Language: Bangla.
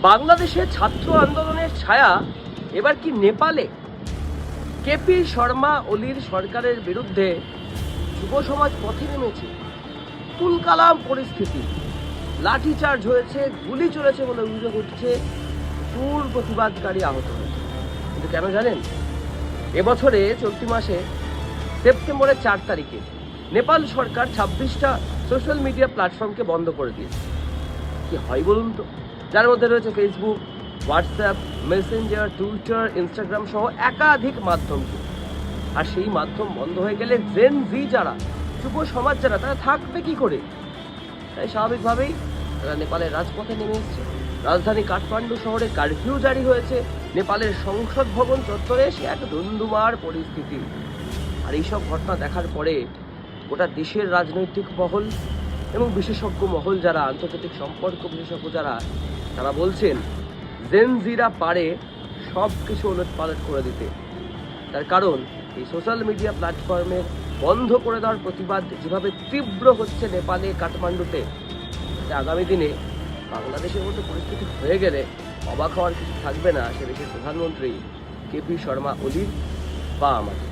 বাংলাদেশে ছাত্র আন্দোলনের ছায়া এবার কি নেপালে? কেপি শর্মা ওলির সরকারের বিরুদ্ধে যুব সমাজ পথে নেমেছে। তুলকালাম পরিস্থিতি, লাঠিচার্জ হয়েছে, গুলি চলেছে বলে অভিযোগ উঠছে, প্রচুর প্রতিবাদকারী আহত হয়েছে। কিন্তু কেন জানেন? এবছরে চলতি মাসে সেপ্টেম্বরের 4 তারিখে নেপাল সরকার 26টা সোশ্যাল মিডিয়া প্ল্যাটফর্মকে বন্ধ করে দিয়েছে। কি হয় বলুন তো? যার মধ্যে রয়েছে Facebook, WhatsApp, Messenger, Twitter, Instagram সহ একাধিক মাধ্যম। আর সেই মাধ্যম বন্ধ হয়ে গেলে জেন জি যারা, যুব সমাজ যারা, তারা থাকবে কি করে? তাই স্বাভাবিকভাবেই তারা নেপালের রাজপথে নেমে এসছে। রাজধানী কাঠমান্ডু শহরে কারফিউ জারি হয়েছে। নেপালের সংসদ ভবন চত্বরে সে এক ধুন্ধুমার পরিস্থিতি। আর এইসব ঘটনা দেখার পরে গোটা দেশের রাজনৈতিক মহল এবং বিশেষজ্ঞ মহল যারা, আন্তর্জাতিক সম্পর্ক বিশেষজ্ঞ যারা, তারা বলছেন জেন জিরা পারে সব কিছু ওলটপালট করে দিতে। তার কারণ এই সোশ্যাল মিডিয়া প্ল্যাটফর্মের বন্ধ করে দেওয়ার প্রতিবাদ যেভাবে তীব্র হচ্ছে নেপালে, কাঠমান্ডুতে, আগামী দিনে বাংলাদেশের মতো পরিস্থিতি হয়ে গেলে অবাক হওয়ার কিছু থাকবে না সে দেশের প্রধানমন্ত্রী কেপি শর্মা ওলি বা আমাদের।